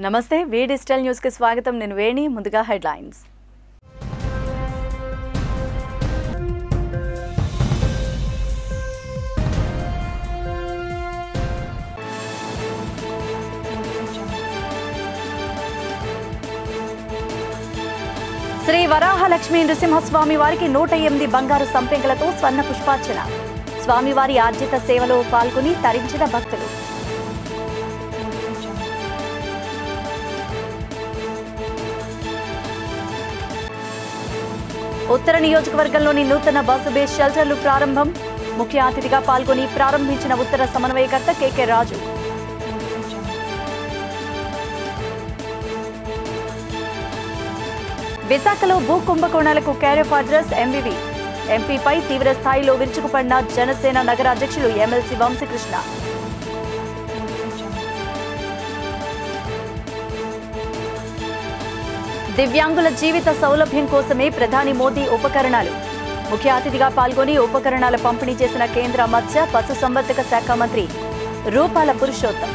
నమస్తే వి digital news కి స్వాగతం నేను వేణి ముందుగా హెడ్లైన్స్ శ్రీ వరాహలక్ష్మీ నృసింహస్వామి వారికి 108 బంగారు సంపెంగలతో స్వర్ణ పుష్పార్చన స్వామివారి ఆర్జిత సేవలో పాల్గొని తరించిన భక్తులు ఉత్తర నియోజకవర్గంలోని నూతన బస్సు బేస్ షెల్టర్లు ప్రారంభం ముఖ్య అతిథిగా పాల్గొని ప్రారంభించిన ఉత్తర సమన్వయకర్త కెకే రాజు విశాఖలో భూ కుంభకోణాలకు కేర్ అడ్రస్ ఎంవివి ఎంపీపై తీవ్ర స్థాయిలో విరుచుకుపడిన జనసేన నగర అధ్యక్షులు ఎమ్మెల్సీ వంశీకృష్ణ దివ్యాంగుల జీవిత సౌలభ్యం కోసమే ప్రధాని మోదీ ఉపకరణాలు ముఖ్య అతిథిగా పాల్గొని ఉపకరణాల పంపిణీ చేసిన కేంద్ర మత్స్య పశుసంవర్ధక శాఖ మంత్రి రూపాల పురుషోత్తం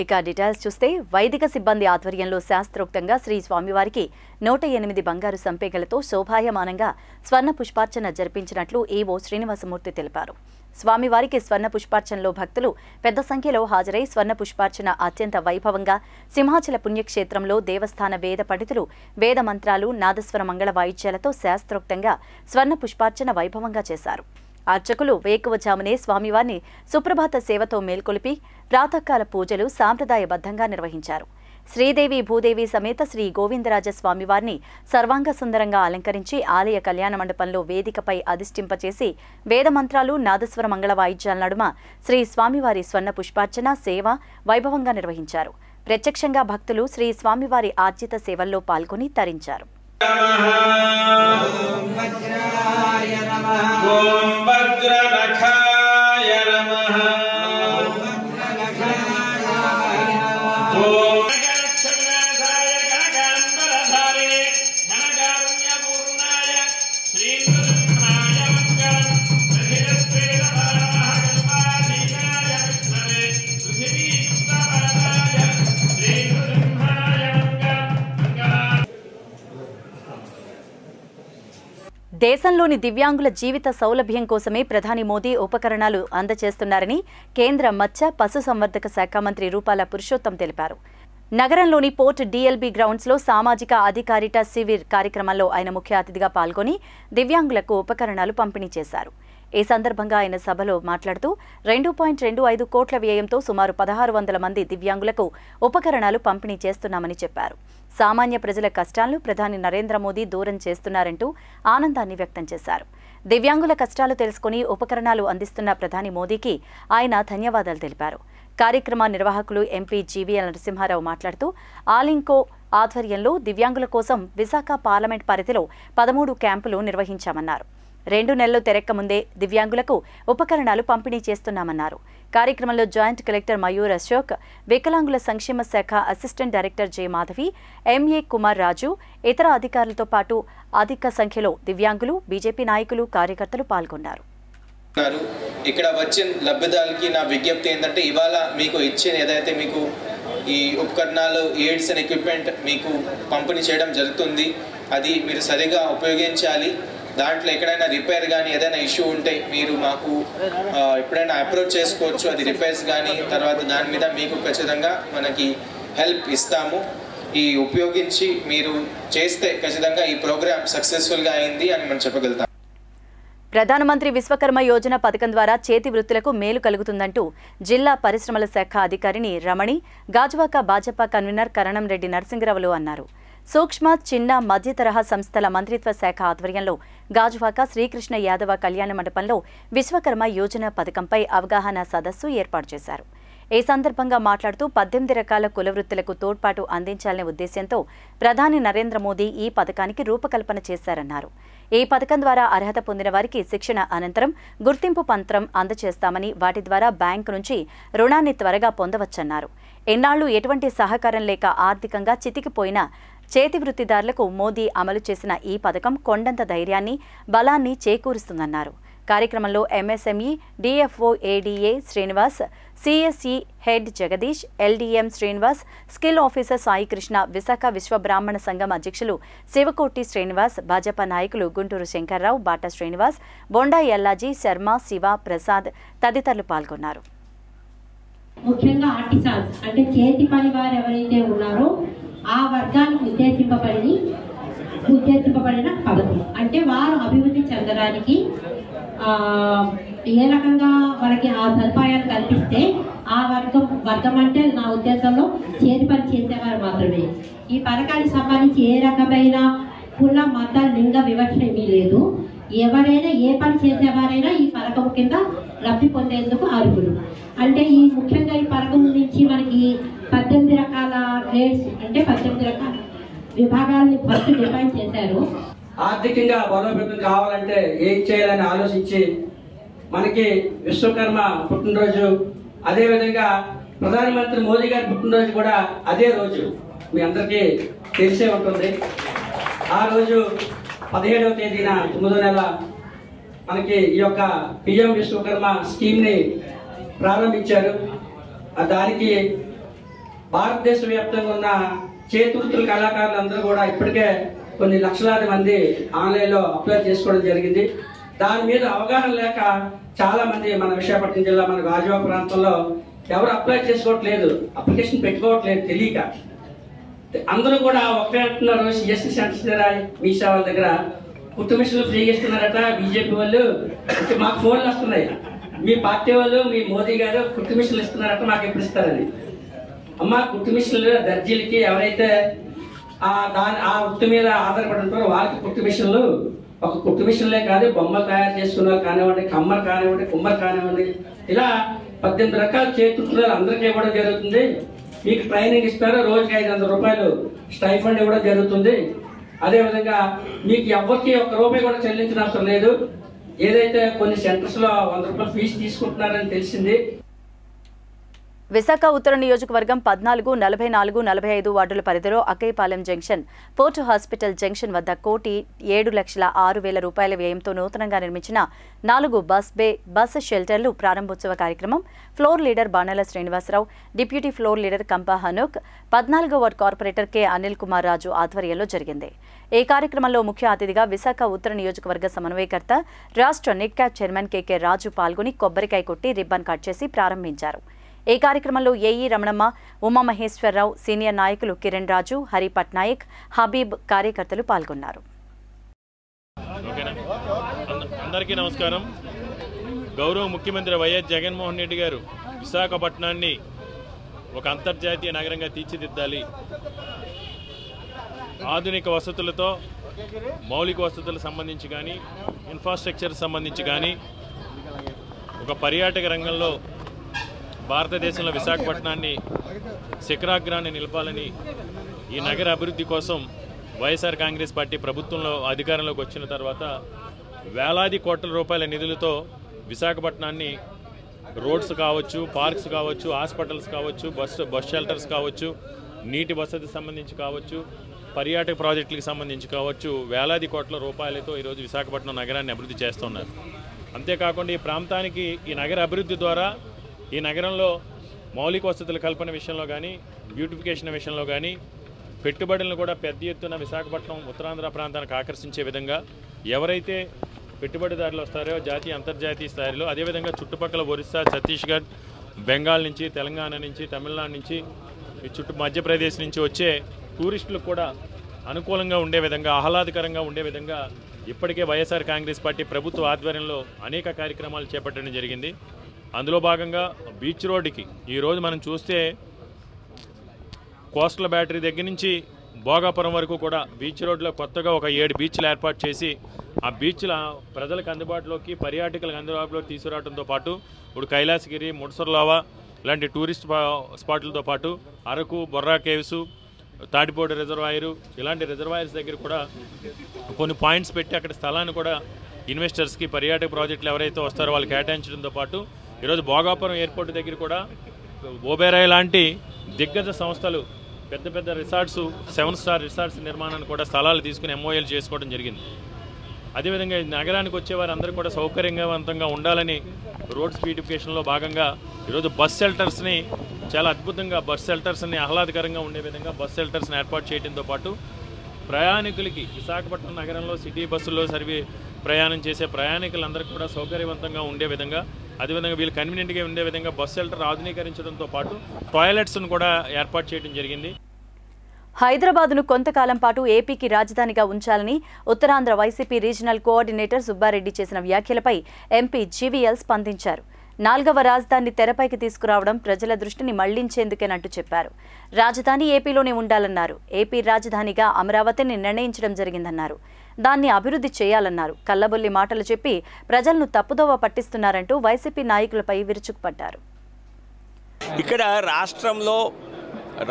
ఇక డీటెయిల్స్ చూస్తే వైదిక సిబ్బంది ఆధ్వర్యంలో శాస్త్రోక్తంగా శ్రీ స్వామివారికి 108 బంగారు సంపెంగలతో శోభాయమానంగా స్వర్ణ పుష్పార్చన జరిపించినట్లు ఈవో శ్రీనివాసమూర్తి తెలిపారు. స్వామివారికి స్వర్ణ పుష్పార్చనలో భక్తులు పెద్ద సంఖ్యలో హాజరై స్వర్ణ పుష్పార్చన అత్యంత వైభవంగా సింహాచల పుణ్యక్షేత్రంలో దేవస్థాన వేద పండితులు వేద మంత్రాలు నాదస్వర మంగళ వాయిద్యాలతో శాస్త్రోక్తంగా స్వర్ణ పుష్పార్చన వైభవంగా చేశారు. అర్చకులు వేకువజామునే స్వామివారిని సుప్రభాత సేవతో మేల్కొలిపి ప్రాతకాల పూజలు సాంప్రదాయబద్ధంగా నిర్వహించారు. శ్రీదేవి భూదేవి సమేత శ్రీ గోవిందరాజ స్వామివారిని సర్వాంగ సుందరంగా అలంకరించి ఆలయ కళ్యాణ మండపంలో వేదికపై అధిష్ఠింపచేసి వేదమంత్రాలు నాదస్వర మంగళ వాయిద్యాల నడుమ శ్రీ స్వామివారి స్వర్ణ పుష్పార్చన సేవ వైభవంగా నిర్వహించారు. ప్రత్యక్షంగా భక్తులు శ్రీ స్వామివారి ఆర్జిత సేవల్లో పాల్గొని తరించారు. దేశంలోని దివ్యాంగుల జీవిత సౌలభ్యం కోసమే ప్రధాని మోదీ ఉపకరణాలు అందజేస్తున్నారని కేంద్ర మత్స్య పశుసంవర్ధక శాఖ మంత్రి రూపాల పురుషోత్తం తెలిపారు. నగరంలోని పోర్ట్ డిఎల్బీ గ్రౌండ్స్లో సామాజిక అధికారిట శిబిర్ కార్యక్రమంలో ఆయన ముఖ్య అతిథిగా పాల్గొని దివ్యాంగులకు ఉపకరణాలు పంపిణీ చేశారు. ఈ సందర్భంగా ఆయన సభలో మాట్లాడుతూ 2.25 కోట్ల వ్యయంతో సుమారు 1600 మంది దివ్యాంగులకు ఉపకరణాలు పంపిణీ చేస్తున్నామని చెప్పారు. సామాన్య ప్రజల కష్టాలను ప్రధాని నరేంద్ర మోదీ దూరం చేస్తున్నారంటూ ఆనందాన్ని వ్యక్తం చేశారు. దివ్యాంగుల కష్టాలు తెలుసుకుని ఉపకరణాలు అందిస్తున్న ప్రధాని మోదీకి ఆయన ధన్యవాదాలు తెలిపారు. కార్యక్రమ నిర్వాహకులు ఎంపీ జీవీఎల్ నరసింహారావు మాట్లాడుతూ ఆలింకో ఆధ్వర్యంలో దివ్యాంగుల కోసం విశాఖ పార్లమెంట్ పరిధిలో 13 క్యాంపులు నిర్వహించామన్నారు. 2 నెలలు తెరక్కముందే దివ్యాంగులకు ఉపకరణాలు పంపిణీ చేస్తున్నామన్నారు. కార్యక్రమంలో జాయింట్ కలెక్టర్ మయూర్ అశోక్, వికలాంగుల సంక్షేమ శాఖ assistant director J Madhavi, MA Kumar Raju, ఇతర అధికారులతో పాటు అధిక సంఖ్యలో దివ్యాంగులు, బీజేపీ నాయకులు, కార్యకర్తలు పాల్గొన్నారు. ఇక్కడ వచ్చిన లబ్ధిదారులకి నా విజ్ఞప్తి ఏంటంటే ఇవాళ మీకు ఇచ్చిన ఏదైతే మీకు ఈ ఉపకరణాలు ఎయిడ్స్ అండ్ ఎక్విప్మెంట్ మీకు పంపిణీ చేయడం జరుగుతుంది. అది మీరు సరిగా ఉపయోగించాలి. దాంట్లో ఎక్కడైనా రిపేర్ కానీ ఏదైనా ఇష్యూ ఉంటే మీరు మాకు ఎప్పుడైనా అప్రోచ్ చేసుకోవచ్చు. అది రిపేర్స్ కానీ తర్వాత దాని మీద మీకు ఖచ్చితంగా మనకి హెల్ప్ ఇస్తాము. ఈ ఉపయోగించి మీరు చేస్తే ఖచ్చితంగా ఈ ప్రోగ్రామ్ సక్సెస్ఫుల్గా అయింది అని మనం చెప్పగలుగుతాం. ప్రధానమంత్రి విశ్వకర్మ యోజన పథకం ద్వారా చేతి వృత్తులకు మేలు కలుగుతుందంటూ జిల్లా పరిశ్రమల శాఖ అధికారిని రమణి గాజువాక భాజపా కన్వీనర్ కరణం రెడ్డి నరసింగరావులు అన్నారు. సూక్ష్మ, చిన్న, మధ్య తరహా సంస్థల మంత్రిత్వ శాఖ ఆధ్వర్యంలో గాజువాక శ్రీకృష్ణ యాదవ కళ్యాణ మండపంలో విశ్వకర్మ యోజన పథకంపై అవగాహన సదస్సు ఏర్పాటు చేశారు. ఈ సందర్భంగా మాట్లాడుతూ 18 రకాల కుల వృత్తులకు తోడ్పాటు అందించాలనే ఉద్దేశ్యంతో ప్రధాని నరేంద్ర మోదీ ఈ పథకానికి రూపకల్పన చేశారన్నారు. ఈ పథకం ద్వారా అర్హత పొందిన వారికి శిక్షణ అనంతరం గుర్తింపు పత్రం అందజేస్తామని, వాటి ద్వారా బ్యాంకు నుంచి రుణాన్ని త్వరగా పొందవచ్చన్నారు. ఎన్నాళ్లు ఎటువంటి సహకారం లేక ఆర్థికంగా చితికిపోయిన చేతి వృత్తిదారులకు మోదీ అమలు చేసిన ఈ పథకం కొండంత ధైర్యాన్ని, బలాన్ని చేకూరుస్తుందన్నారు. కార్యక్రమంలో MSME DFO ADA Srinivas, CSE head Jagadish, LDM Srinivas, skill officer Saikrishna, Visakha విశ్వ బ్రాహ్మణ సంఘం అధ్యక్షులు శివకోటి శ్రీనివాస్, భాజపా నాయకులు గుంటూరు శంకర్రావు, బాటా శ్రీనివాస్, బొండా ఎల్లాజీ, శర్మ, శివ, ప్రసాద్ తదితరులు పాల్గొన్నారు. ముఖ్యంగా ఆర్టిసాన్స్ అంటే చేతి పని వారు ఎవరైతే ఉన్నారో ఆ వర్గానికి ఉద్దేశింపబడిన పథకం. అంటే వారు అభివృద్ధి చెందడానికి ఏ రకంగా వాళ్ళకి ఆ సదుపాయాలు కల్పిస్తే ఆ వర్గం అంటే నా ఉద్దేశంలో చేతి పని చేసేవారు మాత్రమే. ఈ పథకానికి సంబంధించి ఏ రకమైన కుల మత లింగ వివక్ష ఏమీ లేదు. ఎవరైనా ఏ పని చేసేవారైనా ఈ పథకం కింద లబ్ధి పొందేందుకు అర్హులు. అంటే ఈ ముఖ్యంగా ఈ పథకం నుంచి మనకి 18 రకాల గ్రేడ్స్ అంటే 18 రకాల విభాగాలని ఫస్ట్ డిఫైన్ చేశారు. ఆర్థికంగా బలోపేతం కావాలంటే ఏం చేయాలని ఆలోచించి మనకి విశ్వకర్మ పుట్టినరోజు, అదేవిధంగా ప్రధానమంత్రి మోదీ గారి పుట్టినరోజు కూడా అదే రోజు, మీ అందరికీ తెలిసే ఉంటుంది. ఆ రోజు 17వ తేదీన 9వ నెల మనకి ఈ యొక్క పిఎం విశ్వకర్మ స్కీమ్ని ప్రారంభించారు. దానికి భారతదేశ వ్యాప్తంగా ఉన్న చేతివృత్తుల కళాకారులందరూ కూడా ఇప్పటికే కొన్ని లక్షలాది మంది ఆన్లైన్లో అప్లై చేసుకోవడం జరిగింది. దాని మీద అవగాహన లేక చాలా మంది మన విశాఖపట్నం జిల్లా మన గాజువా ప్రాంతంలో ఎవరు అప్లై చేసుకోవట్లేదు, అప్లికేషన్ పెట్టుకోవట్లేదు తెలియక. అందరూ కూడా ఒకటే అంటున్నారు, సిఎస్సి సెంటర్స్ దగ్గర మీ సేవల దగ్గర కుట్టు మిషన్లు ఫ్రీగా ఇస్తున్నారట బీజేపీ వాళ్ళు. మాకు ఫోన్లు వస్తున్నాయి, మీ పార్టీ వాళ్ళు మీ మోదీ గారు కుట్టు మిషన్లు ఇస్తున్నారట, మాకు ఎప్పుడు ఇస్తారని. అమ్మ, కుట్టు మిషన్లు దర్జీలకి ఎవరైతే ఆ వృత్తి మీద ఆధారపడి ఉంటారో వాళ్ళకి కుట్టు మిషన్లు, ఒక కుట్టు మిషన్లే కాదు, బొమ్మలు తయారు చేసుకున్నారు కానివ్వండి, కమ్మర్ కానివ్వండి, కుమ్మర్ కానివ్వండి, ఇలా 18 రకాల చేతులు అందరికీ ఇవ్వడం జరుగుతుంది. మీకు ట్రైనింగ్ ఇస్తారు, రోజుకి 500 రూపాయలు స్టైఫండ్ ఇవ్వడం జరుగుతుంది. అదేవిధంగా మీకు ఎవరికి ₹1 కూడా చెల్లించిన అవసరం లేదు. ఏదైతే కొన్ని సెంటర్స్లో ₹100 ఫీజు తీసుకుంటున్నారని తెలిసింది. విశాఖ ఉత్తర నియోజకవర్గం 14, 44, 45 వార్డుల పరిధిలో Akkayyapalem junction, port hospital junction వద్ద ₹1,07,06,000 వ్యయంతో నూతనంగా నిర్మించిన 4 బస్ షెల్టర్లు ప్రారంభోత్సవ కార్యక్రమం floor leader Banala Srinivasarao, deputy floor leader Kampa Hanook, 14వ ward corporator K Anil Kumar Raju ఆధ్వర్యంలో జరిగింది. ఈ కార్యక్రమంలో ముఖ్య అతిథిగా విశాఖ ఉత్తర నియోజకవర్గ సమన్వయకర్త, రాష్ట్ర నిట్ క్యాప్ చైర్మన్ కె రాజు పాల్గొని కొబ్బరికాయ కొట్టి రిబ్బన్ కట్ చేసి ప్రారంభించారు. ఈ కార్యక్రమంలో ఏఈ రమణమ్మ, ఉమామహేశ్వరరావు, సీనియర్ నాయకులు కిరణ్ రాజు, హరి పట్నాయక్, హబీబ్ కార్యకర్తలు పాల్గొన్నారు. అందరికీ నమస్కారం. గౌరవ ముఖ్యమంత్రి వైఎస్ జగన్మోహన్ రెడ్డి గారు విశాఖపట్నాన్ని ఒక అంతర్జాతీయ నగరంగా తీర్చిదిద్దాలి, ఆధునిక వసతులతో మౌలిక వసతులకు సంబంధించి కానీ, ఇన్ఫ్రాస్ట్రక్చర్ సంబంధించి కానీ, ఒక పర్యాటక రంగంలో భారతదేశంలో విశాఖపట్నాన్ని శిఖరాగ్రాన్ని నిలపాలని, ఈ నగర అభివృద్ధి కోసం వైఎస్ఆర్ కాంగ్రెస్ పార్టీ ప్రభుత్వంలో అధికారంలోకి వచ్చిన తర్వాత వేలాది కోట్ల రూపాయల నిధులతో విశాఖపట్నాన్ని రోడ్స్ కావచ్చు, పార్క్స్ కావచ్చు, హాస్పిటల్స్ కావచ్చు, బస్ షెల్టర్స్ కావచ్చు, నీటి వసతి సంబంధించి కావచ్చు, పర్యాటక ప్రాజెక్టులకు సంబంధించి కావచ్చు, వేలాది కోట్ల రూపాయలతో ఈరోజు విశాఖపట్నం నగరాన్ని అభివృద్ధి చేస్తున్నారు. అంతేకాకుండా ఈ ప్రాంతానికి ఈ నగర అభివృద్ధి ద్వారా ఈ నగరంలో మౌలిక వసతుల కల్పన విషయంలో కానీ, బ్యూటిఫికేషన్ విషయంలో కానీ పెట్టుబడులను కూడా పెద్ద ఎత్తున విశాఖపట్నం ఉత్తరాంధ్ర ప్రాంతానికి ఆకర్షించే విధంగా ఎవరైతే పెట్టుబడిదారులు వస్తారో జాతీయ అంతర్జాతీయ స్థాయిలో, అదేవిధంగా చుట్టుపక్కల ఒరిస్సా, ఛత్తీస్గఢ్, బెంగాల్ నుంచి, తెలంగాణ నుంచి, తమిళనాడు నుంచి, ఈ మధ్యప్రదేశ్ నుంచి వచ్చే టూరిస్టులకు కూడా అనుకూలంగా ఉండే విధంగా, ఆహ్లాదకరంగా ఉండే విధంగా ఇప్పటికే వైఎస్ఆర్ కాంగ్రెస్ పార్టీ ప్రభుత్వ ఆధ్వర్యంలో అనేక కార్యక్రమాలు చేపట్టడం జరిగింది. అందులో భాగంగా బీచ్ రోడ్డుకి ఈరోజు మనం చూస్తే కోస్టల్ బ్యాటరీ దగ్గర నుంచి భోగాపురం వరకు కూడా బీచ్ రోడ్లో కొత్తగా ఒక 7 బీచ్లు ఏర్పాటు చేసి ఆ బీచ్ల ప్రజలకు అందుబాటులోకి, పర్యాటకులకు అందుబాటులోకి తీసుకురావడంతో పాటు ఇప్పుడు కైలాసగిరి, ముడసర్లావా ఇలాంటి టూరిస్ట్ స్పాట్లతో పాటు అరకు, బొర్రా కేవ్స్, తాటిపోటు రిజర్వాయరు ఇలాంటి రిజర్వాయర్స్ దగ్గర కూడా కొన్ని పాయింట్స్ పెట్టి అక్కడ స్థలాన్ని కూడా ఇన్వెస్టర్స్కి, పర్యాటక ప్రాజెక్టులు ఎవరైతే వస్తారో వాళ్ళు కేటాయించడంతో పాటు ఈరోజు భోగాపురం ఎయిర్పోర్ట్ దగ్గర కూడా ఓబెరాయ్ లాంటి దిగ్గజ సంస్థలు పెద్ద పెద్ద రిసార్ట్స్, 7 స్టార్ రిసార్ట్స్ నిర్మాణాన్ని కూడా స్థలాలు తీసుకుని ఎంఓఎల్ చేసుకోవడం జరిగింది. అదేవిధంగా నగరానికి వచ్చే వారందరూ కూడా సౌకర్యవంతంగా ఉండాలని రోడ్స్ బ్యూటిఫికేషన్లో భాగంగా ఈరోజు బస్ షెల్టర్స్ని చాలా అద్భుతంగా బస్ షెల్టర్స్ని ఆహ్లాదకరంగా ఉండే విధంగా బస్ షెల్టర్స్ని ఏర్పాటు చేయడంతో పాటు ప్రయాణికులకి విశాఖపట్నం నగరంలో సిటీ బస్సుల్లో ప్రయాణం చేసే ప్రయాణికులందరికీ కూడా సౌకర్యవంతంగా ఉండే విధంగా, అదేవిధంగా వీళ్ళు కన్వీనియంట్గా ఉండే విధంగా బస్ షెల్టర్ ఆధునీకరించడంతో పాటు టాయిలెట్స్ను కూడా ఏర్పాటు చేయడం జరిగింది. హైదరాబాద్ను కొంతకాలం పాటు ఏపీకి రాజధానిగా ఉంచాలని ఉత్తరాంధ్ర వైసీపీ రీజనల్ కోఆర్డినేటర్ సుబ్బారెడ్డి చేసిన వ్యాఖ్యలపై ఎంపీ జీవీఎల్ స్పందించారు. 4వ రాజధానిని తెరపైకి తీసుకురావడం ప్రజల దృష్టిని మళ్లించేందుకేనంటూ చెప్పారు. రాజధాని ఏపీలోనే ఉండాలన్నారు. ఏపీ రాజధానిగా అమరావతిని నిర్ణయించడం జరిగిందన్నారు. దాన్ని అభివృద్ధి చేయాలన్నారు. కల్లబొల్లి మాటలు చెప్పి ప్రజలను తప్పుదోవ పట్టిస్తున్నారంటూ వైసీపీ నాయకులపై విరుచుకుపడ్డారు. ఇక్కడ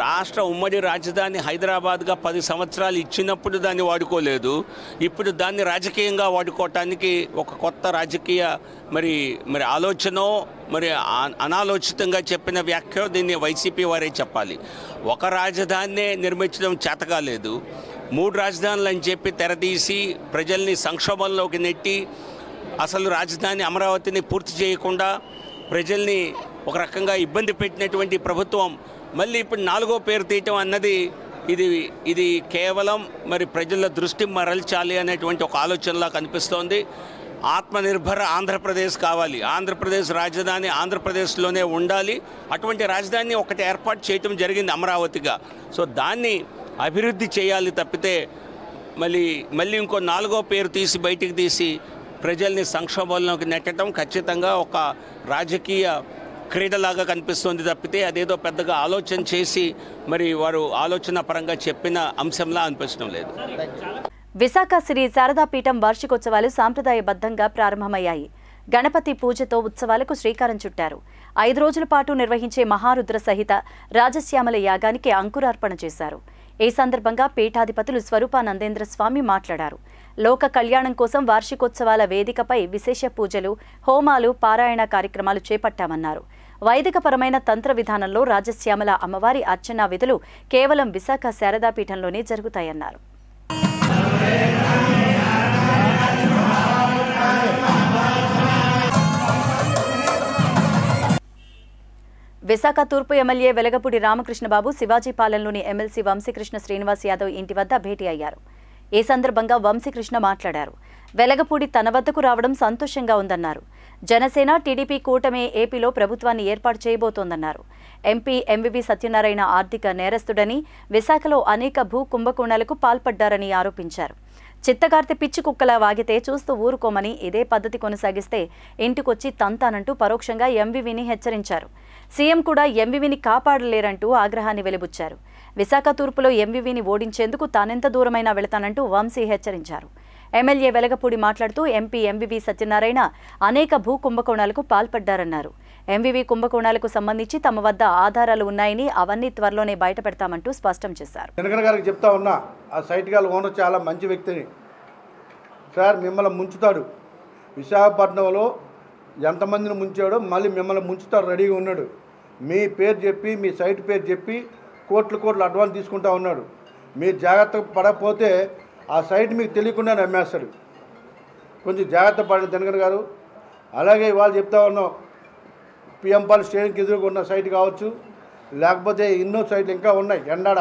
రాష్ట్ర ఉమ్మడి రాజధాని హైదరాబాద్గా 10 సంవత్సరాలు ఇచ్చినప్పుడు దాన్ని వాడుకోలేదు. ఇప్పుడు దాన్ని రాజకీయంగా వాడుకోవటానికి ఒక కొత్త రాజకీయ మరి ఆలోచనో మరి అనాలోచితంగా చెప్పిన వ్యాఖ్య దీన్ని వైసీపీ వారే చెప్పాలి. ఒక రాజధానినే నిర్మించడం చేతకాలేదు, 3 రాజధానులు అని చెప్పి తెరదీసి ప్రజల్ని సంక్షోభంలోకి నెట్టి అసలు రాజధాని అమరావతిని పూర్తి చేయకుండా ప్రజల్ని ఒక రకంగా ఇబ్బంది పెట్టినటువంటి ప్రభుత్వం మళ్ళీ ఇప్పుడు 4వ పేరు తీయటం అన్నది ఇది కేవలం మరి ప్రజల దృష్టి మరల్చాలి అనేటువంటి ఒక ఆలోచనలా కనిపిస్తోంది. ఆత్మనిర్భర ఆంధ్రప్రదేశ్ కావాలి, ఆంధ్రప్రదేశ్ రాజధాని ఆంధ్రప్రదేశ్లోనే ఉండాలి. అటువంటి రాజధానిని ఒకటి ఏర్పాటు చేయటం జరిగింది అమరావతిగా. సో దాన్ని అభివృద్ధి చేయాలి తప్పితే మళ్ళీ ఇంకో 4వ పేరు బయటికి తీసి ప్రజల్ని సంక్షోభంలోకి నెట్టడం ఖచ్చితంగా ఒక రాజకీయ క్రీడలాగా కనిపిస్తుంది తప్పితే అదేదో పెద్దగా ఆలోచన చేసి మరి వారు ఆలోచన పరంగా చెప్పిన అంశంలా అనిపించడం లేదు. విశాఖ శ్రీ శారదాపీఠం వార్షికోత్సవాలు సాంప్రదాయబద్ధంగా ప్రారంభమయ్యాయి. గణపతి పూజతో ఉత్సవాలకు శ్రీకారం చుట్టారు. 5 రోజుల పాటు నిర్వహించే మహారుద్ర సహిత రాజశ్యామల యాగానికి అంకురార్పణ చేశారు. ఈ సందర్భంగా పీఠాధిపతులు స్వరూపానందేంద్ర స్వామి మాట్లాడారు. లోక కళ్యాణం కోసం వార్షికోత్సవాల వేదికపై విశేష పూజలు, హోమాలు, పారాయణ కార్యక్రమాలు చేపట్టామన్నారు. వైదికపరమైన తంత్ర విధానంలో రాజశ్యామల అమ్మవారి అర్చనా విధులు కేవలం విశాఖ శారదాపీఠంలోనే జరుగుతాయన్నారు. విశాఖ తూర్పు ఎమ్మెల్యే వెలగపూడి రామకృష్ణబాబు శివాజీపాలెంలోని ఎమ్మెల్సీ వంశీకృష్ణ శ్రీనివాస్ యాదవ్ ఇంటి వద్ద భేటీ అయ్యారు. ఈ సందర్భంగా వంశీకృష్ణ మాట్లాడారు. వెలగపూడి తన వద్దకు రావడం సంతోషంగా ఉందన్నారు. జనసేన, టీడీపీ కూటమి ఏపీలో ప్రభుత్వాన్ని ఏర్పాటు చేయబోతోందన్నారు. ఎంపీ ఎంవివి సత్యనారాయణ ఆర్థిక నేరస్తుడని, విశాఖలో అనేక భూ కుంభకోణాలకు పాల్పడ్డారని ఆరోపించారు. చిత్తకార్తె పిచ్చి కుక్కలా వాగితే చూస్తూ ఊరుకోమని, ఇదే పద్ధతి కొనసాగిస్తే ఇంటికొచ్చి తంతానంటూ పరోక్షంగా ఎంవివిని హెచ్చరించారు. సీఎం కూడా ఎంవివిని కాపాడలేరంటూ ఆగ్రహాన్ని వెలిబుచ్చారు. విశాఖ తూర్పులో ఎంవివిని ఓడించేందుకు తానెంత దూరమైనా వెళతానంటూ వంశీ హెచ్చరించారు. ఎమ్మెల్యే వెలగపూడి మాట్లాడుతూ ఎంపీ ఎంవివి సత్యనారాయణ అనేక భూ కుంభకోణాలకు పాల్పడ్డారన్నారు. ఎంవివి కుంభకోణాలకు సంబంధించి తమ వద్ద ఆధారాలు ఉన్నాయని, అవన్నీ త్వరలోనే బయటపెడతామంటూ స్పష్టం చేశారు. గారికి చెప్తా ఉన్నా, ఆ సైట్ గారు ఓనర్ చాలా మంచి వ్యక్తిని సార్, మిమ్మల్ని ముంచుతాడు. విశాఖపట్నంలో ఎంతమందిని ముంచాడో మళ్ళీ మిమ్మల్ని ముంచుతాడు, రెడీగా ఉన్నాడు. మీ పేరు చెప్పి, మీ సైట్ పేరు చెప్పి కోట్లు అడ్వాన్స్ తీసుకుంటా ఉన్నాడు. మీరు జాగ్రత్త పడకపోతే ఆ సైట్ మీకు తెలియకుండా అమ్మేస్తాడు. కొంచెం జాగ్రత్త పడండి దినకర్ గారు. అలాగే ఇవాళ చెప్తా ఉన్నాం, పిఎంపాల్ స్టేషన్కి ఎదురుగా ఉన్న సైట్ కావచ్చు, లేకపోతే ఎన్నో సైట్లు ఇంకా ఉన్నాయి ఎండాడ,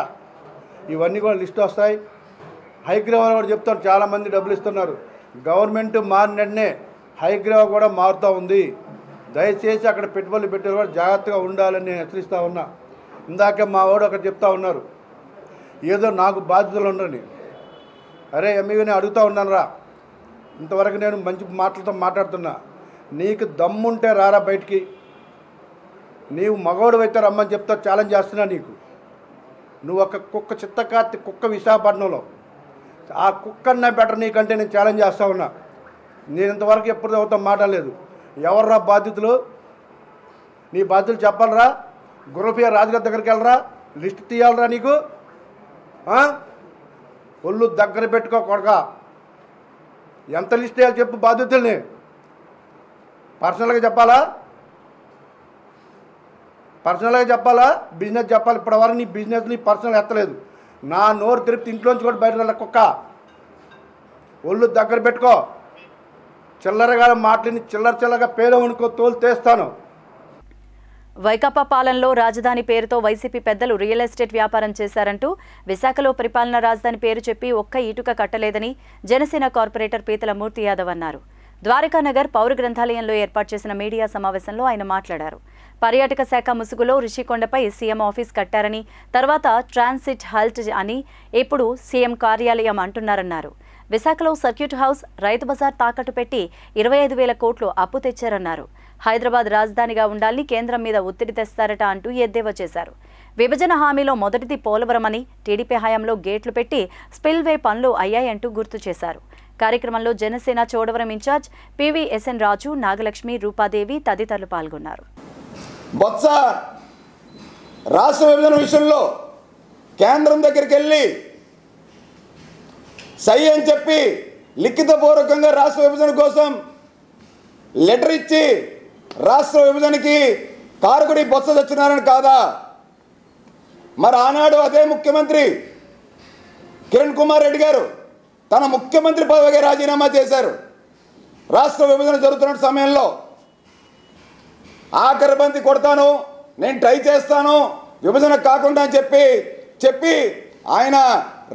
ఇవన్నీ కూడా లిస్ట్ వస్తాయి. హైగ్రేవ్ కూడా చెప్తాను, చాలామంది డబ్బులు ఇస్తున్నారు. గవర్నమెంట్ మారిననే హైగ్రేవ్ కూడా మారుతూ ఉంది. దయచేసి అక్కడ పెట్టుబడులు పెట్టే కూడా జాగ్రత్తగా ఉండాలని నేను హెచ్చరిస్తూ ఉన్నా. ఇందాక మా వాడు అక్కడ చెప్తా ఉన్నారు, ఏదో నాకు బాధ్యతలు ఉండని. అరే ఎంఈవిని అడుగుతూ ఉన్నాను రా, ఇంతవరకు నేను మంచి మాటలతో మాట్లాడుతున్నా. నీకు దమ్ముంటే రారా బయటికి, నీవు మగవాడు అయితే రమ్మని చెప్తా, ఛాలెంజ్ చేస్తున్నా నీకు. నువ్వు ఒక చిత్తకార్తి కుక్క విశాఖపట్నంలో, ఆ కుక్కన్నా బెటర్ నీకంటే నేను ఛాలెంజ్ చేస్తూ ఉన్నా. నేను ఇంతవరకు ఎప్పుడు అవుతాం మాట్లాడలేదు. ఎవర్రా బాధ్యతలు? నీ బాధ్యతలు చెప్పాలరా. గుర్రపయ్య రాజుగారి దగ్గరికి వెళ్ళరా, లిస్ట్ తీయాలరా నీకు. ఒళ్ళు దగ్గర పెట్టుకో కొడక. ఎంత లిస్ట్ వేయాలి చెప్పు బాధ్యతల్ని. పర్సనల్గా చెప్పాలా, బిజినెస్ చెప్పాలి. ఇప్పటివరకు నీ బిజినెస్ నీ పర్సనల్ ఎత్తలేదు. నా నోరు తెరిపి ఇంట్లోంచి కూడా బయట కుక్క. ఒళ్ళు దగ్గర పెట్టుకో. చిల్లరగా మాటలని చిల్లరగా పేదవనుకో తోలు తీస్తాను. వైకాపా పాలనలో రాజధాని పేరుతో వైసీపీ పెద్దలు రియల్ ఎస్టేట్ వ్యాపారం చేశారంటూ విశాఖలో పరిపాలనా రాజధాని పేరు చెప్పి ఒక్క ఇటుక కట్టలేదని జనసేన కార్పొరేటర్ పీతల మూర్తి యాదవ్ అన్నారు. ద్వారకానగర్ పౌర గ్రంథాలయంలో ఏర్పాటు చేసిన మీడియా సమావేశంలో ఆయన మాట్లాడారు. పర్యాటక శాఖ ముసుగులో రిషికొండపై సీఎం ఆఫీస్ కట్టారని, తర్వాత ట్రాన్సిట్ హల్ట్ అని ఇప్పుడు సీఎం కార్యాలయం అంటున్నారన్నారు. విశాఖలో సర్క్యూట్ హౌస్, రైతు బజార్ తాకట్టు పెట్టి 25,000 కోట్లు అప్పు తెచ్చారన్నారు. హైదరాబాద్ రాజధానిగా ఉండాలని కేంద్రం మీద ఒత్తిడి తెస్తారట అంటూ ఎద్దేవా చేశారు. విభజన హామీలో మొదటిది పోలవరం అని, టీడీపీ హయాంలో గేట్లు పెట్టి స్పిల్వే పనులు అయ్యాయంటూ గుర్తు చేశారు. కార్యక్రమంలో జనసేన చోడవరం ఇన్ఛార్జ్ పివిఎస్ఎన్ రాజు, నాగలక్ష్మి, రూపాదేవి తదితరులు పాల్గొన్నారు. బొత్స రాష్ట్ర విభజన విషయంలో కేంద్రం దగ్గరికి వెళ్ళి సై అని చెప్పి లిఖితపూర్వకంగా రాష్ట్ర విభజన కోసం లెటర్ ఇచ్చి రాష్ట్ర విభజనకి కారకుడి బొత్స సత్యనారాయణ కాదా? మరి ఆనాడు అదే ముఖ్యమంత్రి కిరణ్ కుమార్ రెడ్డి గారు తన ముఖ్యమంత్రి పదవికి రాజీనామా చేశారు. రాష్ట్ర విభజన జరుగుతున్న సమయంలో ఆఖరి బంతి కొడతాను, నేను ట్రై చేస్తాను విభజన కాకుండా అని చెప్పి ఆయన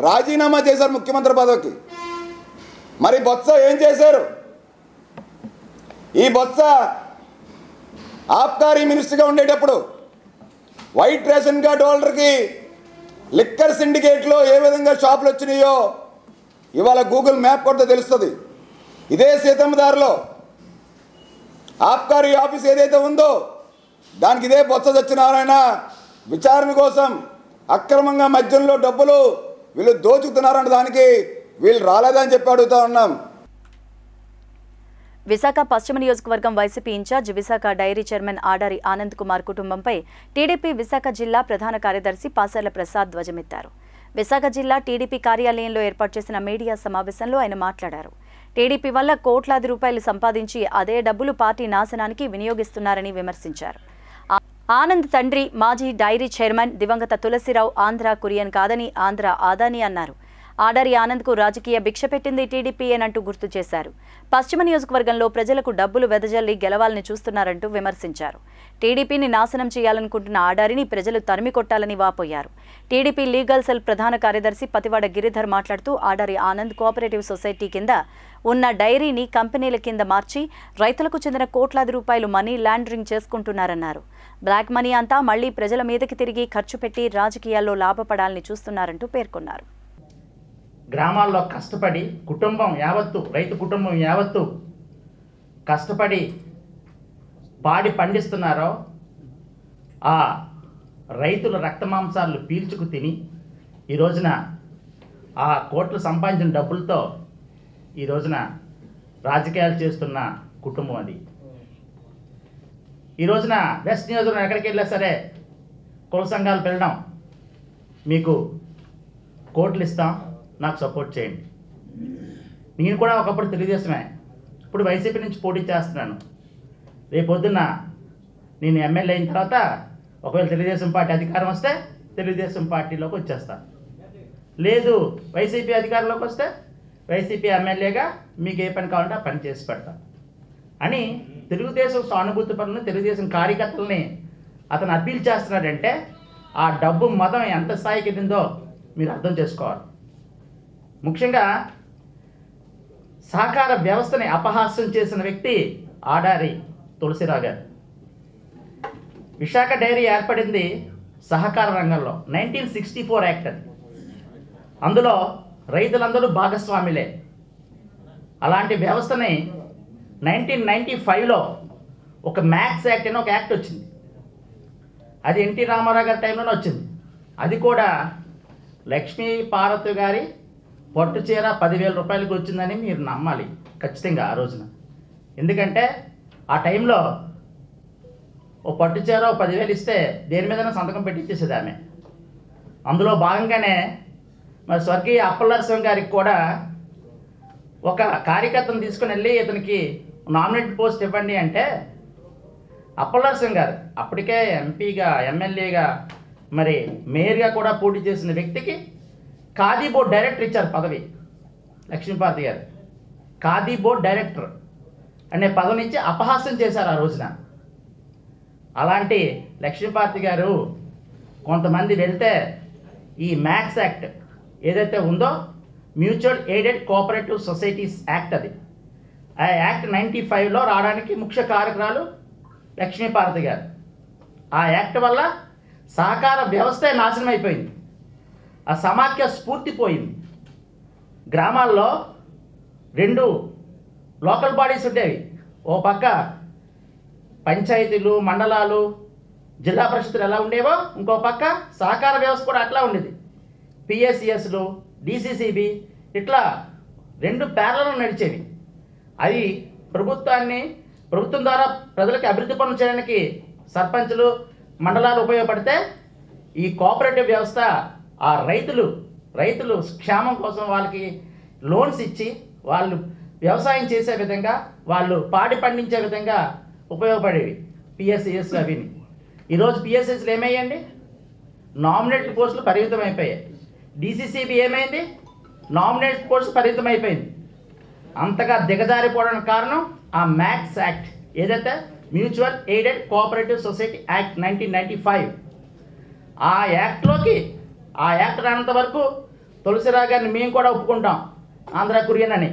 రాజీనామా చేశారు ముఖ్యమంత్రి పదవికి. మరి బొత్స ఏం చేశారు? ఈ బొత్స ఆబ్కారీ మినిస్టర్గా ఉండేటప్పుడు వైట్ రేషన్ కార్డ్ హోల్డర్కి లిక్కర్ సిండికేట్లో ఏ విధంగా షాపులు వచ్చినాయో ఇవాళ గూగుల్ మ్యాప్ కొడితే తెలుస్తుంది. ఇదే సీతమ్మదారిలో ఆబ్కారీ ఆఫీస్ ఏదైతే ఉందో దానికి ఇదే బొత్స సత్యనారాయణ విచారణ కోసం అక్రమంగా మద్యంలో డబ్బులు వీళ్ళు దోచుకుతున్నారన్న దానికి వీళ్ళు రాలేదని చెప్పి అడుగుతా ఉన్నాం. విశాఖ పశ్చిమ నియోజకవర్గం YCP incharge, Visakha dairy chairman Adari Anand Kumar కుటుంబంపై టీడీపీ విశాఖ జిల్లా ప్రధాన కార్యదర్శి పాసర్ల ప్రసాద్ ధ్వజమెత్తారు. విశాఖ జిల్లా టీడీపీ కార్యాలయంలో ఏర్పాటు చేసిన మీడియా సమావేశంలో ఆయన మాట్లాడారు. టీడీపీ వల్ల కోట్లాది రూపాయలు సంపాదించి అదే డబ్బులు పార్టీ నాశనానికి వినియోగిస్తున్నారని విమర్శించారు. ఆనంద్ తండ్రి మాజీ డైరీ చైర్మన్ దివంగత తులసిరావు ఆంధ్ర కురియన్ కాదని ఆంధ్ర ఆదాని అన్నారు. ఆడారి ఆనంద్కు రాజకీయ భిక్ష పెట్టింది టీడీపీయేనంటూ గుర్తు చేశారు. పశ్చిమ నియోజకవర్గంలో ప్రజలకు డబ్బులు వెదజల్లి గెలవాలని చూస్తున్నారంటూ విమర్శించారు. టీడీపీని నాశనం చేయాలనుకుంటున్న ఆడారిని ప్రజలు తరిమి కొట్టాలని వాపోయారు. టీడీపీ లీగల్ సెల్ ప్రధాన కార్యదర్శి పతివాడ గిరిధర్ మాట్లాడుతూ ఆడారి ఆనంద్ కోఆపరేటివ్ సొసైటీ కింద ఉన్న డైరీని కంపెనీల కింద మార్చి రైతులకు చెందిన కోట్లాది రూపాయలు మనీ లాండరింగ్ చేసుకుంటున్నారన్నారు. బ్లాక్ మనీ అంతా మళ్లీ ప్రజల మీదకి తిరిగి ఖర్చు పెట్టి రాజకీయాల్లో లాభపడాలని చూస్తున్నారంటూ పేర్కొన్నారు. గ్రామాల్లో కష్టపడి కుటుంబం యావత్తు, రైతు కుటుంబం యావత్తు కష్టపడి పాడి పండిస్తున్నారో ఆ రైతుల రక్తమాంసాలు పీల్చుకు తిని ఈ రోజున ఆ కోట్లు సంపాదించిన డబ్బులతో ఈ రోజున రాజకీయాలు చేస్తున్న కుటుంబం అది. ఈ రోజున వెస్ట్ నియోజకవర్గం ఎక్కడికి వెళ్ళా సరే కుల సంఘాలు పెళ్ళడం, మీకు కోట్లు ఇస్తాం, నాకు సపోర్ట్ చేయండి. నేను కూడా ఒకప్పుడు తెలుగుదేశమే, ఇప్పుడు వైసీపీ నుంచి పోటీ చేస్తున్నాను. రేపొద్దున్న నేను ఎమ్మెల్యే అయిన తర్వాత ఒకవేళ తెలుగుదేశం పార్టీ అధికారం వస్తే తెలుగుదేశం పార్టీలోకి వచ్చేస్తాను, లేదు వైసీపీ అధికారంలోకి వస్తే వైసీపీ ఎమ్మెల్యేగా మీకు ఏ పని కావాలంటే ఆ పని చేసి పెడతాను అని తెలుగుదేశం సానుభూతి పనులను, తెలుగుదేశం కార్యకర్తలని అతను అప్పీల్ చేస్తున్నాడంటే ఆ డబ్బు మతం ఎంత స్థాయికి వెళ్ళిందో మీరు అర్థం చేసుకోవాలి. ముఖ్యంగా సహకార వ్యవస్థని అపహాస్యం చేసిన వ్యక్తి ఆడారి తులసిరావు గారు. విశాఖ డైరీ ఏర్పడింది సహకార రంగంలో 1964 యాక్ట్ అది. అందులో రైతులందరూ భాగస్వాములే. అలాంటి వ్యవస్థని 1995లో ఒక మ్యాక్స్ యాక్ట్ అని ఒక యాక్ట్ వచ్చింది. అది ఎన్టీ రామారావు గారి టైంలోనే వచ్చింది. అది కూడా లక్ష్మీ పార్వతి గారి పట్టు చీర 10,000 రూపాయలకి వచ్చిందని మీరు నమ్మాలి ఖచ్చితంగా ఆ రోజున. ఎందుకంటే ఆ టైంలో ఓ పట్టు చీర 10,000 ఇస్తే దేని మీదైనా సంతకం పెట్టి ఇచ్చేసేది ఆమె. అందులో భాగంగానే మరి స్వర్గీయ అప్పలనరసింహ గారికి కూడా ఒక కార్యకర్తను తీసుకుని వెళ్ళి ఇతనికి నామినేటెడ్ పోస్ట్ ఇవ్వండి అంటే అప్పలనరసింహ గారు అప్పటికే ఎంపీగా, ఎమ్మెల్యేగా, మరి మేయర్గా కూడా పోటీ చేసిన వ్యక్తికి ఖాదీ బోర్డ్ డైరెక్టర్ ఇచ్చారు పదవి. లక్ష్మీపార్వతి గారు ఖాదీ బోర్డ్ డైరెక్టర్. అనే పదం నుంచి అపహాస్యం చేశారు ఆ రోజున. అలాంటి లక్ష్మీపార్తి గారు కొంతమంది వెళ్తే ఈ మ్యాక్స్ యాక్ట్ ఏదైతే ఉందో mutual aided cooperative societies act, అది ఆ యాక్ట్ 95లో రావడానికి ముఖ్య కారకురాలు లక్ష్మీపార్తి గారు. ఆ యాక్ట్ వల్ల సహకార వ్యవస్థే నాశనం అయిపోయింది, ఆ సమాఖ్య స్ఫూర్తి పోయింది. గ్రామాల్లో 2 లోకల్ బాడీస్ ఉండేవి, ఓ పక్క పంచాయతీలు, మండలాలు, జిల్లా పరిషత్తులు ఎలా ఉండేవో ఇంకో పక్క సహకార వ్యవస్థ కూడా అట్లా ఉండేది. పిఎస్సిఎస్లు, డిసిసిబి ఇట్లా 2 ప్యారలలు నడిచేవి. అది ప్రభుత్వం ద్వారా ప్రజలకి అభివృద్ధి పనులు చేయడానికి సర్పంచులు, మండలాలు ఉపయోగపడితే ఈ కోఆపరేటివ్ వ్యవస్థ ఆ రైతులు క్షేమం కోసం వాళ్ళకి లోన్స్ ఇచ్చి వాళ్ళు వ్యవసాయం చేసే విధంగా, వాళ్ళు పాడి పండించే విధంగా ఉపయోగపడేవి పిఎస్సిఎస్ అవిని. ఈరోజు పిఎస్సిఎస్లు ఏమయ్యండి? నామినేటెడ్ పోస్టులు పరిమితం అయిపోయాయి. డిసిసిబి ఏమైంది? నామినేటెడ్ పోస్టులు పరిమితం అయిపోయింది. అంతగా దిగజారిపోవడానికి కారణం ఆ మ్యాక్స్ యాక్ట్, ఏదైతే mutual aided cooperative society act 1995. ఆ యాక్ట్ రానంత వరకు తులసిరావు గారిని మేము కూడా ఒప్పుకుంటాం ఆంధ్ర కురియన్ అని.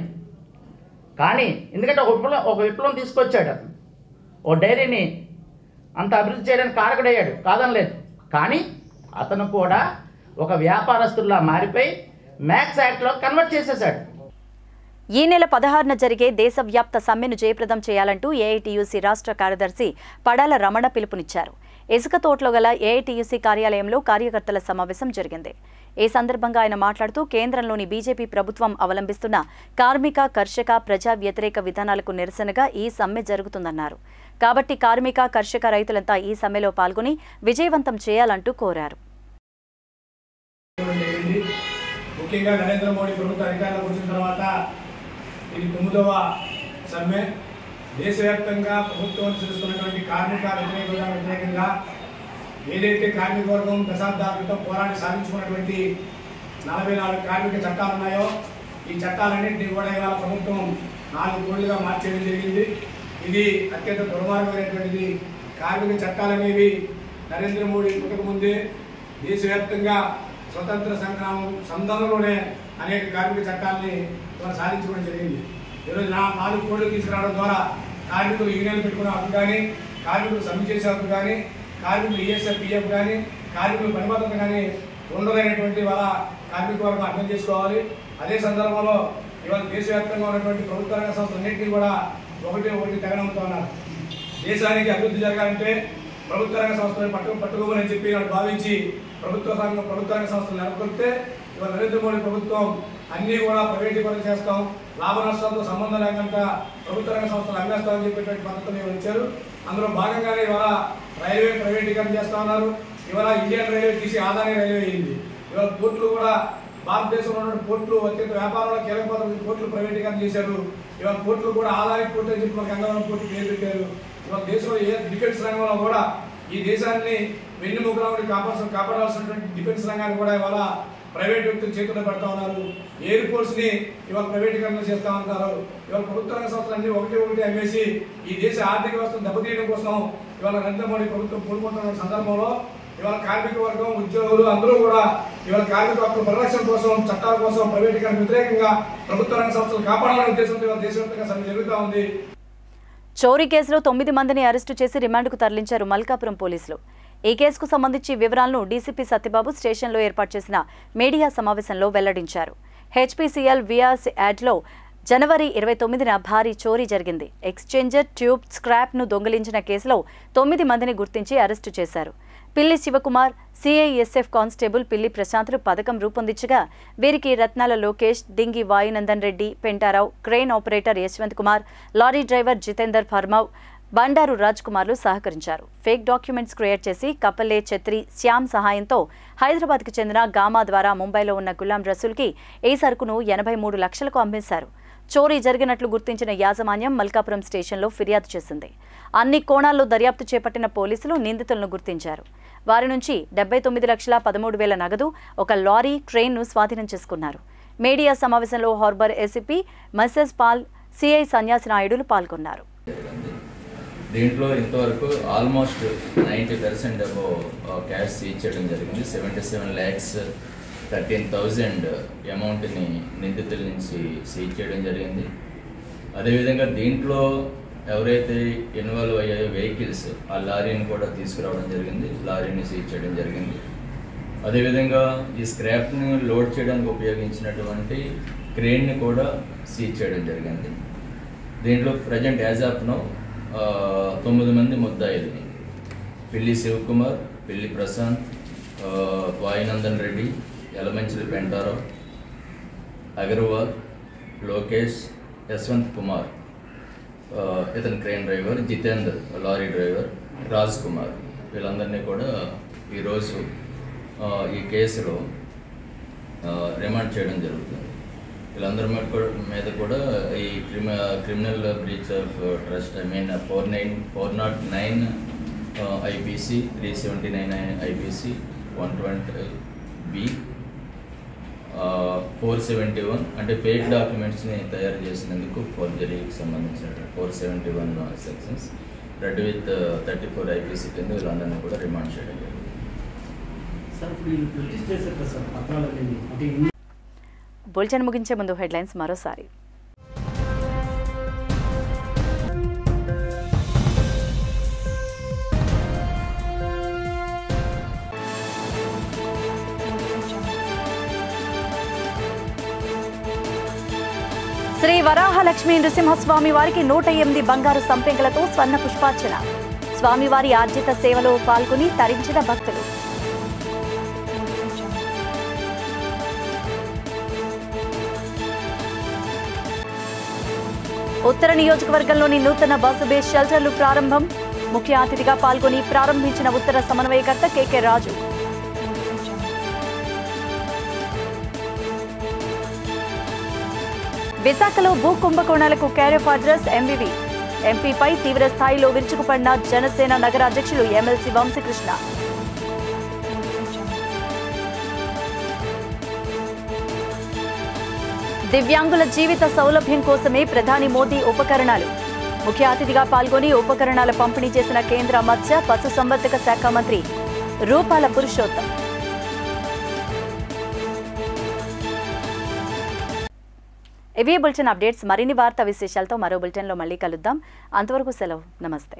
కానీ ఎందుకంటే ఒక విప్లవం తీసుకొచ్చాడు అతను, ఓ డైరీని అంత అభివృద్ధి చేయడానికి కారకుడయ్యాడు, కాదనలేదు. కానీ అతను కూడా ఒక వ్యాపారస్తుల్లా మారిపోయి మ్యాక్స్ యాక్ట్లో కన్వర్ట్ చేసేసాడు. ఈ నెల 16న జరిగే దేశవ్యాప్త సమ్మెను జయప్రదం చేయాలంటూ ఏఐటీయూసీ రాష్ట్ర కార్యదర్శి పడాల రమణ పిలుపునిచ్చారు. ఇసుక తోటలో గల ఏఐటీయూసీ కార్యాలయంలో కార్యకర్తల సమావేశం జరిగింది. ఈ సందర్భంగా ఆయన మాట్లాడుతూ కేంద్రంలోని బీజేపీ ప్రభుత్వం అవలంబిస్తున్న కార్మిక, కర్షక, ప్రజా వ్యతిరేక విధానాలకు నిరసనగా ఈ సమ్మె జరుగుతుందన్నారు. కాబట్టి కార్మిక, కర్షక, రైతులంతా ఈ సమ్మెలో పాల్గొని విజయవంతం చేయాలంటూ కోరారు. ముఖ్యంగా నరేంద్ర మోడీ ప్రభుత్వ అధికారంలోకి వచ్చిన తర్వాత ఇది 9వ సమ్మె. దేశవ్యాప్తంగా ప్రభుత్వం అనుసరిస్తున్నటువంటి కార్మిక వ్యతిరేకంగా ఏదైతే కార్మిక వర్గం దశాబ్దాల క్రితం పోరాడి సాధించుకున్నటువంటి 44 కార్మిక చట్టాలు ఉన్నాయో, ఈ చట్టాలన్నింటినీ కూడా ఇవాళ ప్రభుత్వం 4 కోళ్లుగా మార్చేయడం జరిగింది. ఇది అత్యంత దుర్మార్గమైనటువంటిది. కార్మిక చట్టాలనేవి నరేంద్ర మోడీ పుట్టకముందే దేశవ్యాప్తంగా స్వతంత్ర సంగ్రామం సందర్భంలోనే అనేక కార్మిక చట్టాలని సాధించుకోవడం జరిగింది. ఈరోజు 4 కోళ్లు తీసుకురావడం ద్వారా కార్మికులు యూనియన్లు పెట్టుకునే హక్కు కానీ, కార్మికులు సమ్మె చేసే హక్కు కానీ, కార్మికులు ఈఎస్ఎఫ్, పిఎఫ్ కానీ, కార్మికులు పనిభద్రత కానీ ఉండలేనటువంటి వాళ్ళ కార్మిక వర్గం అర్థం చేసుకోవాలి. అదే సందర్భంలో ఇవాళ దేశవ్యాప్తంగా ఉన్నటువంటి ప్రభుత్వ రంగ సంస్థలన్నింటినీ కూడా ఒకటి తెగనమ్ముతూ ఉన్నారు. దేశానికి అభివృద్ధి జరగాలంటే ప్రభుత్వ రంగ సంస్థలను పట్టుకోమని చెప్పి వాళ్ళు భావించి ప్రభుత్వ రంగ సంస్థలు నెలకొల్పితే ఇవాళ నరేంద్ర మోడీ ప్రభుత్వం అన్నీ కూడా ప్రైవేటీకరణ చేస్తాం, లాభ నష్టాలతో సంబంధం లేకుండా ప్రభుత్వ రంగ సంస్థలు అమ్మేస్తామని చెప్పేటువంటి పద్ధతులు వచ్చారు. అందులో భాగంగానే ఇవాళ రైల్వే ప్రైవేటీకరణ చేస్తా ఉన్నారు. ఇవాళ ఇండియన్ రైల్వే తీసి ఆదాని రైల్వే అయింది. ఇవాళ పోర్టులు కూడా భారతదేశంలో ఉన్న పోర్టులు అత్యంత వ్యాపారంలో కీలక పాత్ర పోర్టులు ప్రైవేటీకరణ చేశారు. ఇవాళ పోర్టులు కూడా ఆదాని పోర్టు అని చెప్పి మనకు గంగవరం పోర్టు పేరు పెట్టారు. ఇవాళ దేశంలో ఏ డిఫెన్స్ రంగంలో కూడా ఈ దేశాన్ని వెన్నుముకలా ఉండి కాపాడాల్సినటువంటి డిఫెన్స్ రంగాన్ని కూడా ఇవాళ ప్రైవేట్ వ్యక్తులు చేతుల్లో పెడతా ఉన్నారు. ఎయిర్ ఫోర్స్ ని ఇవాళ ప్రైవేటీకరణ చేస్తా ఉంటారు. ఇవాళ ప్రభుత్వ రంగ సంస్థలన్నీ ఒకటి అమ్మేసి ఈ దేశ ఆర్థిక వ్యవస్థను దెబ్బతీయడం కోసం ఇవాళ నరేంద్ర మోడీ ప్రభుత్వం పూనుకుంటున్న సందర్భంలో ఇవాళ కార్మిక వర్గం, ఉద్యోగులు అందరూ కూడా ఇవాళ కార్మిక హక్కుల పరిరక్షణ కోసం, చట్టాల కోసం, ప్రైవేటీకరణ వ్యతిరేకంగా ప్రభుత్వ రంగ సంస్థలు కాపాడాలనే ఉద్దేశంతో ఇవాళ దేశవ్యాప్తంగా సమ్మె జరుగుతూ ఉంది. చోరీ కేసులో 9 మందిని అరెస్టు చేసి రిమాండ్కు తరలించారు మల్కాపురం పోలీసులు. ఈ కేసుకు సంబంధించి వివరాలను డీసీపీ సత్యబాబు స్టేషన్లో ఏర్పాటు చేసిన మీడియా సమావేశంలో వెల్లడించారు. హెచ్పీసీఎల్ విఆర్సీ యాడ్లో జనవరి 29న భారీ చోరీ జరిగింది. ఎక్స్చేంజర్ ట్యూబ్ స్క్రాప్ను దొంగిలించిన కేసులో 9 మందిని గుర్తించి అరెస్టు చేశారు. పిల్లి శివకుమార్, సిఐఎస్ఎఫ్ కానిస్టేబుల్ పిల్లి ప్రశాంత్లు పథకం రూపొందించగా వీరికి Ratnala Lokesh, Dingi Vayunandan Reddy, Pentarao, crane operator Yashwant Kumar, lorry driver Jitender ఫర్మవ్, బండారు రాజ్ కుమార్లు సహకరించారు. ఫేక్ డాక్యుమెంట్స్ క్రియేట్ చేసి కపల్లే ఛత్రి, శ్యామ్ సహాయంతో హైదరాబాద్కు చెందిన గామా ద్వారా ముంబైలో ఉన్న గులాం రసూల్కి ఈ సరుకును 83 లక్షలకు అమ్మేశారు. చోరీ జరిగినట్లు గుర్తించిన యాజమాన్యం మల్కాపురం స్టేషన్లో ఫిర్యాదు చేసింది. అన్ని కోణాల్లో దర్యాప్తు చేపట్టిన పోలీసులు నిందితులను గుర్తించారు. వారి నుంచి 79,13,000 నగదు, ఒక లారీ, ట్రైన్ను స్వాధీనం చేసుకున్నారు. మీడియా సమావేశంలో harbour ACP Moses Paul, CI Sanyasi నాయుడులు పాల్గొన్నారు. దీంట్లో ఇంతవరకు ఆల్మోస్ట్ 90% అబౌవ్ క్యాష్ సీజ్ చేయడం జరిగింది. 77,13,000 అమౌంట్ని నిందితుల నుంచి సీజ్ చేయడం జరిగింది. అదేవిధంగా దీంట్లో ఎవరైతే ఇన్వాల్వ్ అయ్యాయో వెహికల్స్, ఆ లారీని కూడా తీసుకురావడం జరిగింది, లారీని సీజ్ చేయడం జరిగింది. అదేవిధంగా ఈ స్క్రాప్ని లోడ్ చేయడానికి ఉపయోగించినటువంటి క్రేన్ని కూడా సీజ్ చేయడం జరిగింది. దీంట్లో ప్రజెంట్ యాజ్ ఆఫ్ నౌ 9 మంది ముద్దాయిల్ని పిల్లి శివకుమార్, పిల్లి ప్రశాంత్, వాయునందన్ రెడ్డి, యలమంచిలి పెంటారావు, అగర్వాల్, లోకేష్, యశ్వంత్ కుమార్ ఇతను crane driver, Jitender lorry driver, Raj Kumar, వీళ్ళందరినీ కూడా ఈరోజు ఈ కేసులో రిమాండ్ చేయడం జరుగుతుంది. వీళ్ళందరి మీద కూడా ఈ criminal breach of trust 409 IPC, 379 IPC, 120B, 471 అంటే ఫేక్ డాక్యుమెంట్స్ని తయారు చేసినందుకు ఫోర్జరీకి సంబంధించిన 471 సెక్షన్స్, రెడ్ విత్ 34 IPC కింద వీళ్ళందరినీ కూడా రిమాండ్ చేయడం జరిగింది. బులెటిన్ ముగించే ముందు హెడ్లైన్స్ మరోసారి. శ్రీ వరాహలక్ష్మీ నృసింహస్వామి వారికి 108 బంగారు సంపెంగలతో స్వర్ణ పుష్పార్చన. స్వామివారి ఆర్జిత సేవలో పాల్గొని తరించిన భక్తులు. ఉత్తర నియోజకవర్గంలోని నూతన బస్సు బేస్ షెల్టర్లు ప్రారంభం. ముఖ్య అతిథిగా పాల్గొని ప్రారంభించిన ఉత్తర సమన్వయకర్త కెకే రాజు. విశాఖలో భూ కుంభకోణాలకు క్యారెఫ్ అడ్రస్ ఎంవివి. ఎంపీపై తీవ్ర స్థాయిలో విరుచుకుపడిన జనసేన నగర అధ్యక్షులు ఎమ్మెల్సీ వంశీకృష్ణ. దివ్యాంగుల జీవిత సౌలభ్యం కోసమే ప్రధాని మోదీ ఉపకరణాలు. ముఖ్య అతిథిగా పాల్గొని ఉపకరణాల పంపిణీ చేసిన కేంద్ర మత్స్య పశుసంవర్ధక శాఖ మంత్రి రూపాల పురుషోత్తం. ఇవే బులెటిన్ అప్డేట్స్. మరిన్ని వార్తా విశేషాలతో మరో బులెటిన్లో మళ్ళీ కలుద్దాం. అంతవరకు సెలవు. నమస్తే.